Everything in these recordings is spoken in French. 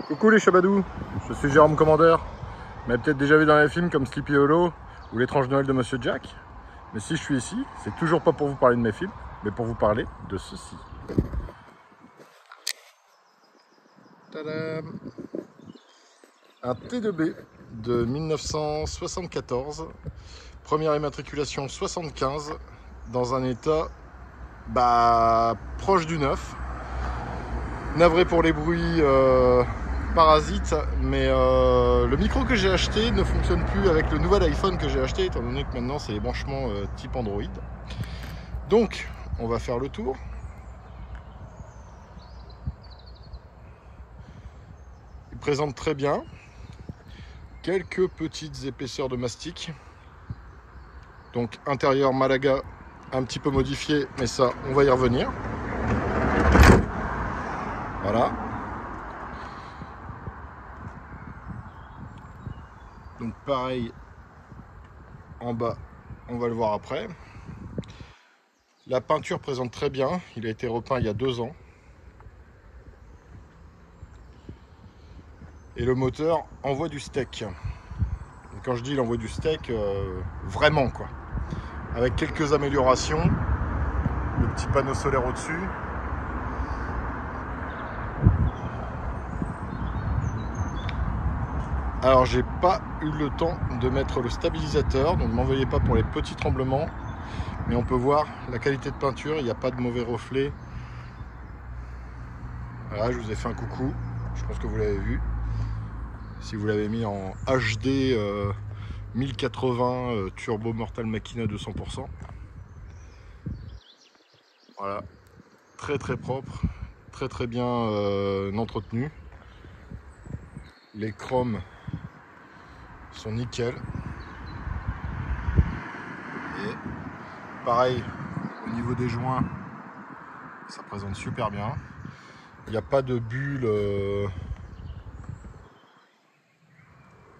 Coucou les chabadous, je suis Jérôme Commandeur. Vous m'avez peut-être déjà vu dans les films comme Sleepy Hollow ou L'étrange Noël de Monsieur Jack. Mais si je suis ici, c'est toujours pas pour vous parler de mes films, mais pour vous parler de ceci. Tadam! Un T2B de 1974, première immatriculation 75, dans un état proche du neuf. Navré pour les bruits parasites, mais le micro que j'ai acheté ne fonctionne plus avec le nouvel iPhone que j'ai acheté, étant donné que maintenant c'est les branchements type Android. Donc, on va faire le tour. Il présente très bien. Quelques petites épaisseurs de mastic. Donc, intérieur Malaga un petit peu modifié, mais ça, on va y revenir. Voilà. Donc pareil, en bas, on va le voir après. La peinture présente très bien. Il a été repeint il y a 2 ans. Et le moteur envoie du steak. Et quand je dis il envoie du steak, vraiment quoi. Avec quelques améliorations. Le petit panneau solaire au-dessus. Alors j'ai pas eu le temps de mettre le stabilisateur, donc ne m'en veuillez pas pour les petits tremblements. Mais on peut voir la qualité de peinture, il n'y a pas de mauvais reflets. Voilà, je vous ai fait un coucou, je pense que vous l'avez vu. Si vous l'avez mis en HD 1080 Turbo Mortal Machina 200%. Voilà, très très propre, très bien entretenu. Les chromes sont nickel. Et pareil, au niveau des joints, ça présente super bien. Il n'y a pas de bulle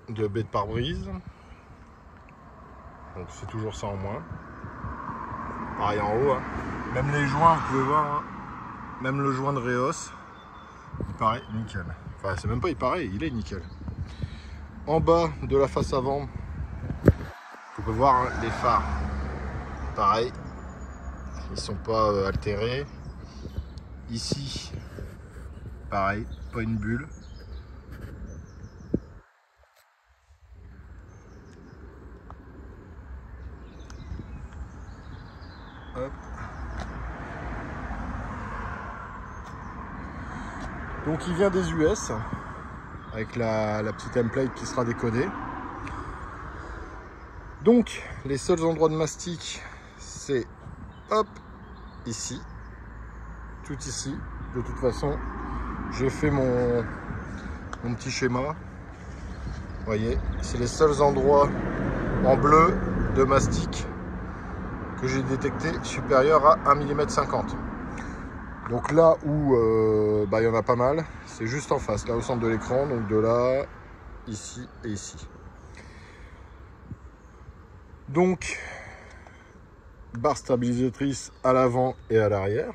de baie de pare-brise. Donc c'est toujours ça en moins. Pareil en haut. Hein. Même les joints, vous pouvez voir, hein. Même le joint de Réos, il paraît nickel. Enfin, c'est même pas il paraît, il est nickel. En bas de la face avant, vous pouvez voir hein, les phares. Pareil, ils sont pas altérés. Ici, pareil, pas une bulle. Hop. Donc il vient des US avec la petite template qui sera décodée. Donc les seuls endroits de mastic, c'est hop ici, tout ici. De toute façon, j'ai fait mon petit schéma. Vous voyez, c'est les seuls endroits en bleu de mastic que j'ai détecté supérieur à 1,50 mm. Donc là où il y en a pas mal, c'est juste en face, là au centre de l'écran, donc de là, ici et ici. Donc, barre stabilisatrice à l'avant et à l'arrière.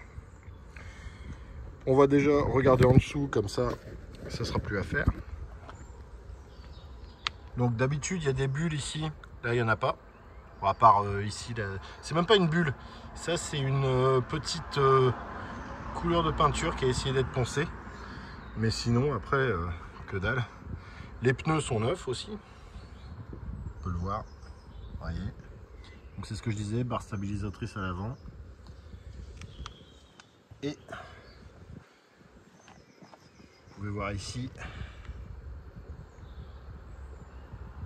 On va déjà regarder en dessous, comme ça sera plus à faire. Donc d'habitude, il y a des bulles ici, là il n'y en a pas. Bon, à part ici, c'est même pas une bulle, ça c'est une petite couleur de peinture qui a essayé d'être poncée. Mais sinon, après, que dalle. Les pneus sont neufs aussi, on peut le voir, vous voyez. Donc c'est ce que je disais, barre stabilisatrice à l'avant. Et vous pouvez voir ici,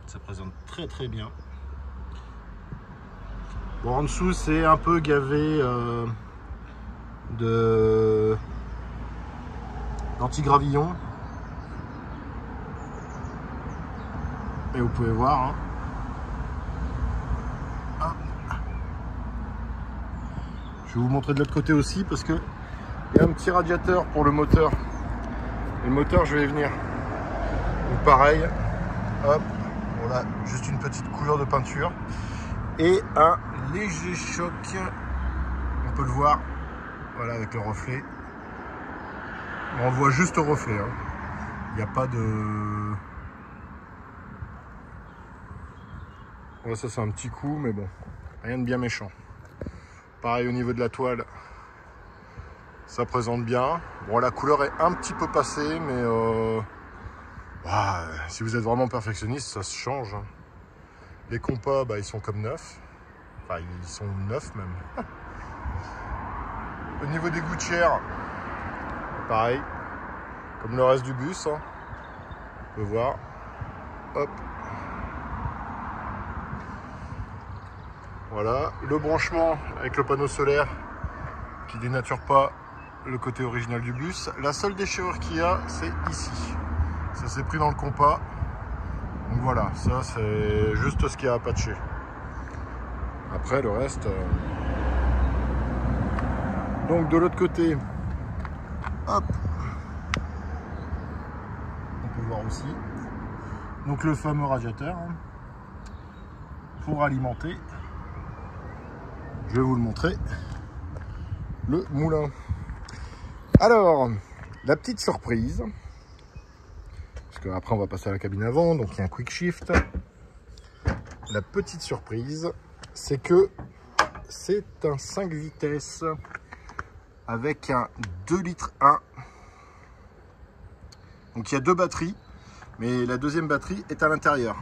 ça présente très bien. Bon, en dessous c'est un peu gavé d'anti-gravillon. Et vous pouvez voir. Hein. Je vais vous montrer de l'autre côté aussi parce que il y a un petit radiateur pour le moteur. Et le moteur, je vais y venir. Donc pareil, hop, voilà, juste une petite couleur de peinture. Et un léger choc, on peut le voir, voilà avec le reflet. On voit juste le reflet. Hein. Il n'y a pas de... Ouais, ça c'est un petit coup, mais bon, rien de bien méchant. Pareil au niveau de la toile, ça présente bien. Bon, la couleur est un petit peu passée, mais si vous êtes vraiment perfectionniste, ça se change. Les compas, bah, ils sont comme neufs. Enfin, ils sont neufs même. Au niveau des gouttières, pareil, comme le reste du bus. On peut voir. Hop. Voilà, le branchement avec le panneau solaire qui dénature pas le côté original du bus. La seule déchirure qu'il y a, c'est ici. Ça s'est pris dans le compas. Donc voilà, ça c'est juste ce qu'il y a à patcher. Après le reste... Donc de l'autre côté, hop, on peut voir aussi. Donc le fameux radiateur pour alimenter. Je vais vous le montrer, le moulin. Alors, la petite surprise, parce qu'après on va passer à la cabine avant, donc il y a un quick shift. La petite surprise, c'est que c'est un 5 vitesses avec un 2 litres 1. Donc il y a deux batteries, mais la deuxième batterie est à l'intérieur.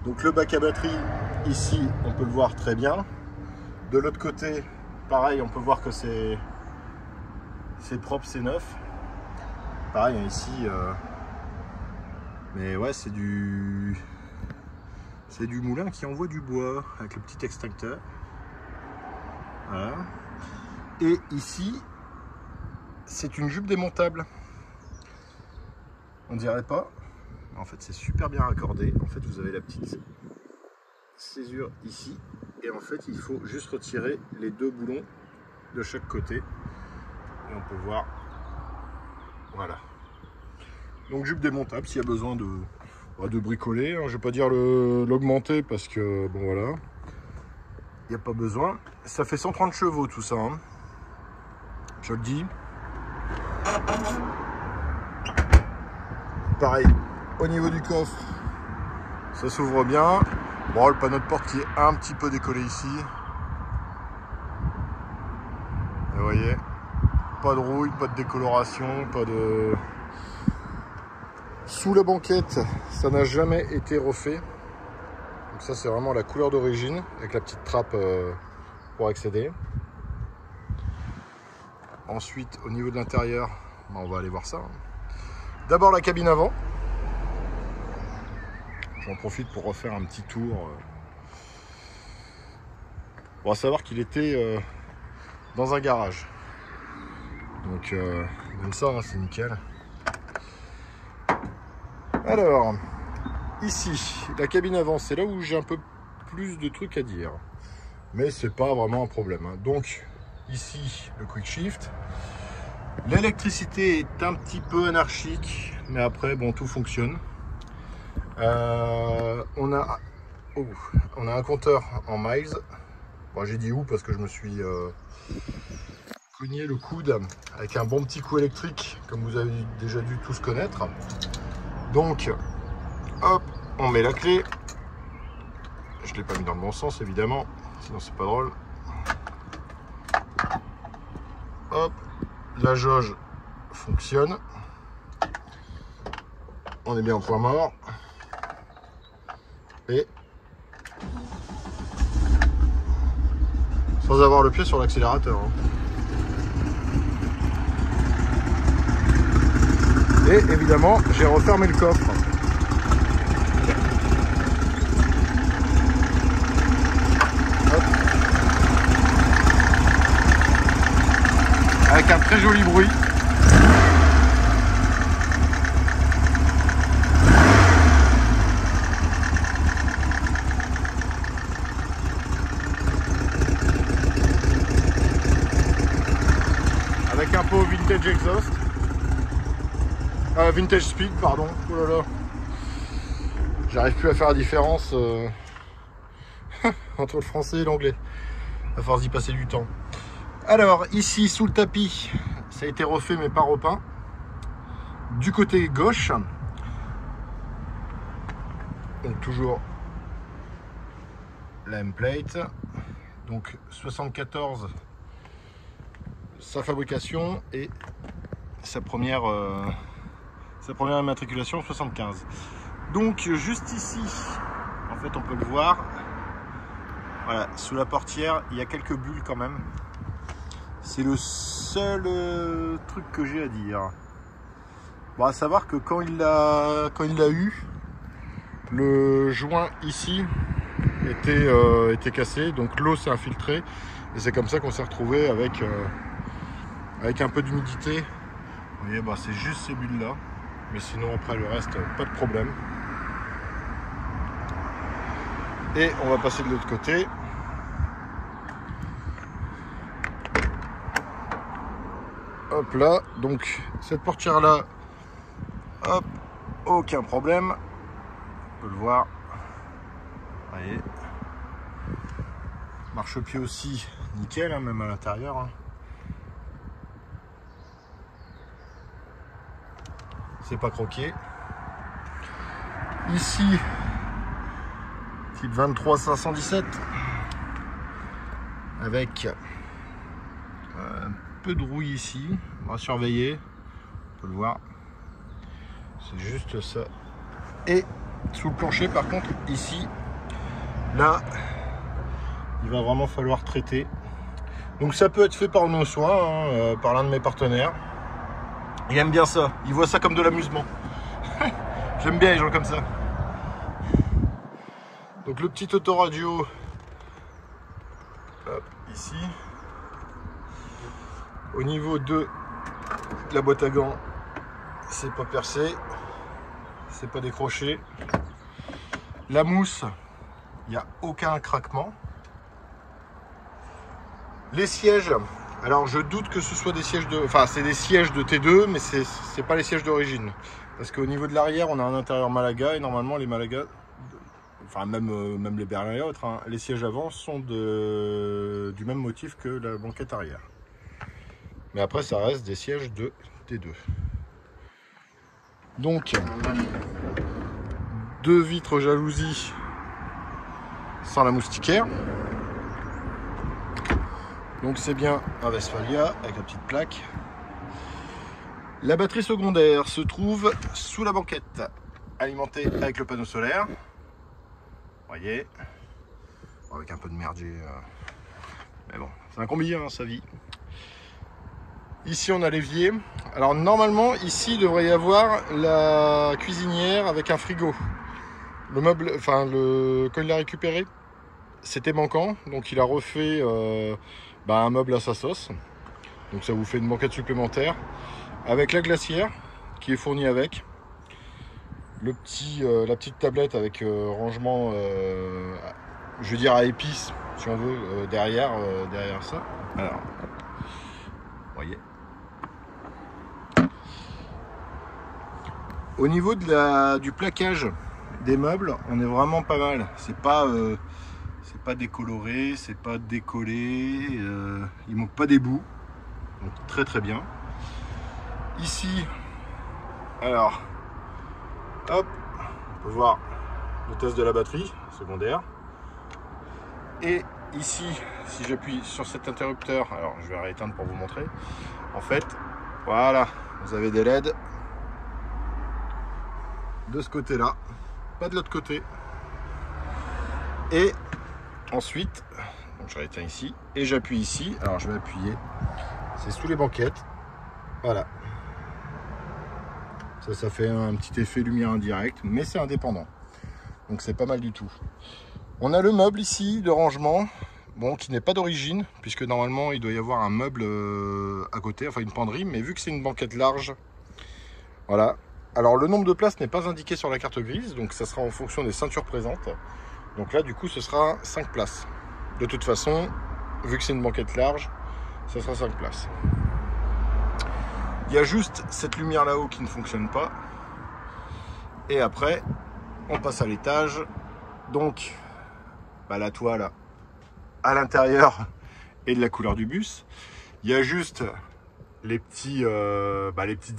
Donc le bac à batterie, ici, on peut le voir très bien. De l'autre côté, pareil, on peut voir que c'est propre, c'est neuf. Pareil, ici, mais ouais, c'est du moulin qui envoie du bois avec le petit extincteur. Voilà. Et ici, c'est une jupe démontable. On dirait pas. En fait, c'est super bien raccordé. En fait, vous avez la petite césure ici. Et en fait, il faut juste retirer les deux boulons de chaque côté. Et on peut voir. Voilà. Donc, jupe démontable s'il y a besoin de bricoler. Je ne vais pas dire l'augmenter parce que, bon, voilà. Il n'y a pas besoin. Ça fait 130 chevaux tout ça. Je le dis. Pareil, au niveau du coffre, ça s'ouvre bien. Bon, le panneau de porte qui est un petit peu décollé ici. Et vous voyez, pas de rouille, pas de décoloration, pas de... Sous la banquette, ça n'a jamais été refait. Donc ça, c'est vraiment la couleur d'origine, avec la petite trappe pour accéder. Ensuite, au niveau de l'intérieur, on va aller voir ça. D'abord la cabine avant. J'en profite pour refaire un petit tour. On va savoir qu'il était dans un garage. Donc même ça, c'est nickel. Alors, ici, la cabine avant, c'est là où j'ai un peu plus de trucs à dire. Mais c'est pas vraiment un problème. Donc, ici, le quick shift. L'électricité est un petit peu anarchique, mais après, bon, tout fonctionne. On a un compteur en miles. Bon, j'ai dit où parce que je me suis cogné le coude avec un bon petit coup électrique, comme vous avez déjà dû tous connaître. Donc, hop, on met la clé. Je ne l'ai pas mis dans le bon sens, évidemment, sinon c'est pas drôle. Hop, la jauge fonctionne. On est bien au point mort. Et sans avoir le pied sur l'accélérateur. Et évidemment, j'ai refermé le coffre. Hop. Avec un très joli bruit. Avec un pot vintage exhaust. Vintage speed, pardon. Oh là là. J'arrive plus à faire la différence entre le français et l'anglais. À force d'y passer du temps. Alors, ici, sous le tapis, ça a été refait mais pas repeint. du côté gauche, donc toujours la M-plate, donc 74 sa fabrication et sa première immatriculation 75. Donc juste ici, en fait on peut le voir, voilà, sous la portière il y a quelques bulles quand même. C'est le seul truc que j'ai à dire. Bon, à savoir que quand il l'a eu, le joint ici était cassé, donc l'eau s'est infiltrée et c'est comme ça qu'on s'est retrouvé avec un peu d'humidité. Vous voyez, bah, c'est juste ces bulles là, mais sinon après le reste pas de problème. Et on va passer de l'autre côté. Hop là, donc cette portière là, hop, aucun problème. On peut le voir. Vous voyez. Marchepied aussi, nickel, hein, même à l'intérieur. Hein. C'est pas croqué. Ici, type 23-517, avec un peu de rouille ici. On va surveiller, on peut le voir. C'est juste ça. Et sous le plancher, par contre, ici, là, il va vraiment falloir traiter. Donc ça peut être fait par nos soins, hein, par l'un de mes partenaires. Il aime bien ça, il voit ça comme de l'amusement. J'aime bien les gens comme ça. Donc le petit autoradio, hop, ici. Au niveau de la boîte à gants, c'est pas percé, c'est pas décroché. La mousse, il n'y a aucun craquement. Les sièges, alors je doute que ce soit des sièges de... Enfin, c'est des sièges de T2, mais c'est pas les sièges d'origine. Parce qu'au niveau de l'arrière, on a un intérieur Malaga, et normalement les Malaga, enfin même les Berlin et autres, hein, les sièges avant sont du même motif que la banquette arrière. Mais après, ça reste des sièges de T2. Donc, 2 vitres jalousies sans la moustiquaire. Donc c'est bien un Westphalia avec la petite plaque. La batterie secondaire se trouve sous la banquette, alimentée avec le panneau solaire. Vous voyez, avec un peu de merdier. Mais bon, c'est un combi, hein, ça vit. Ici on a l'évier. Alors normalement ici il devrait y avoir la cuisinière avec un frigo. Le meuble, enfin quand il l'a récupéré, c'était manquant, donc il a refait un meuble à sa sauce. Donc ça vous fait une banquette supplémentaire avec la glacière qui est fournie avec. La petite tablette avec rangement, je veux dire à épices si on veut, derrière ça. Alors, vous voyez. Au niveau du plaquage des meubles, on est vraiment pas mal. C'est pas décoloré, c'est pas décollé, il manque pas des bouts, donc très très bien. Ici, alors, hop, on peut voir le test de la batterie secondaire. Et ici, si j'appuie sur cet interrupteur, alors je vais rééteindre pour vous montrer. En fait, voilà, vous avez des LED de ce côté-là, pas de l'autre côté. Et ensuite, donc je rééteins ici et j'appuie ici. Alors je vais appuyer, c'est sous les banquettes. Voilà. Ça fait un petit effet lumière indirecte, mais c'est indépendant. Donc c'est pas mal du tout. On a le meuble ici de rangement, bon, qui n'est pas d'origine, puisque normalement il doit y avoir un meuble à côté, enfin une penderie, mais vu que c'est une banquette large, voilà. Alors le nombre de places n'est pas indiqué sur la carte grise, donc ça sera en fonction des ceintures présentes. Donc là du coup ce sera 5 places. De toute façon, vu que c'est une banquette large, ça sera 5 places. Il y a juste cette lumière là-haut qui ne fonctionne pas. Et après, on passe à l'étage. Donc, la toile à l'intérieur et de la couleur du bus. Il y a juste les petites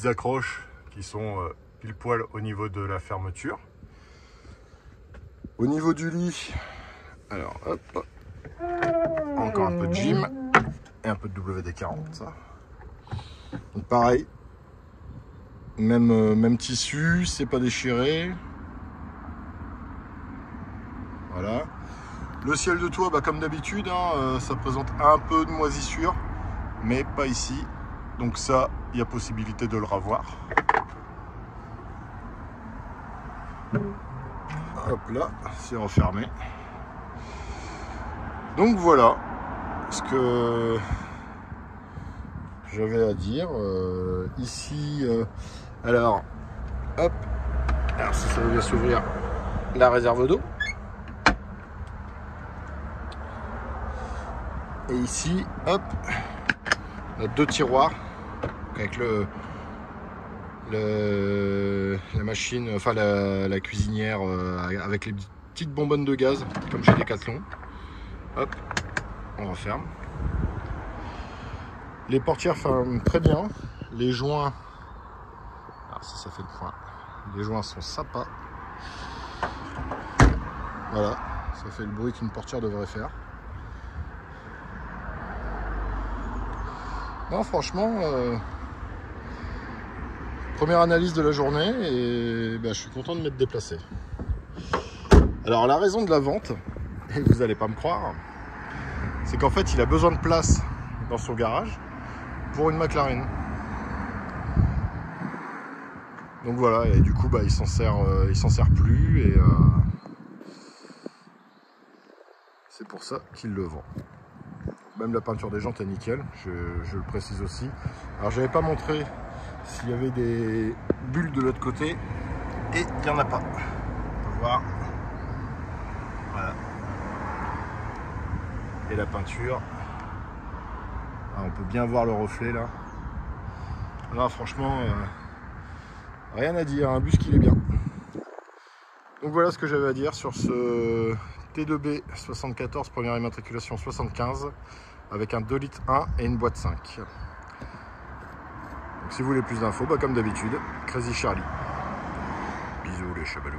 accroches qui sont pile poil au niveau de la fermeture. Au niveau du lit, alors hop, encore un peu de gym et un peu de WD-40. Ça. Donc pareil, même tissu, c'est pas déchiré. Voilà. Le ciel de toit, bah, comme d'habitude, hein, ça présente un peu de moisissure, mais pas ici. Donc ça, il y a possibilité de le ravoir. Hop là, c'est refermé. Donc voilà ce que j'avais à dire. Ici, alors, hop, alors ça veut bien s'ouvrir la réserve d'eau. Et ici, hop, on a deux tiroirs avec la machine, enfin la cuisinière avec les petites bonbonnes de gaz, comme chez Decathlon. Hop, on referme. Les portières ferment très bien. Les joints, alors ça fait le point. Les joints sont sympas. Voilà, ça fait le bruit qu'une portière devrait faire. Non, franchement, première analyse de la journée et ben, je suis content de m'être déplacé. Alors la raison de la vente, et vous n'allez pas me croire, c'est qu'en fait il a besoin de place dans son garage pour une McLaren. Donc voilà, et du coup bah, il s'en sert plus et c'est pour ça qu'il le vend. Même la peinture des jantes est nickel, je le précise aussi. Alors j'avais pas montré s'il y avait des bulles de l'autre côté, et il n'y en a pas. On peut voir. Voilà. Et la peinture. Ah, on peut bien voir le reflet là. Là franchement, rien à dire, un bus qui est bien. Donc voilà ce que j'avais à dire sur ce T2B 74, première immatriculation 75, avec un 2 litres 1 et une boîte 5. Donc si vous voulez plus d'infos, bah, comme d'habitude, Crazy Charlie. Bisous les chabalous.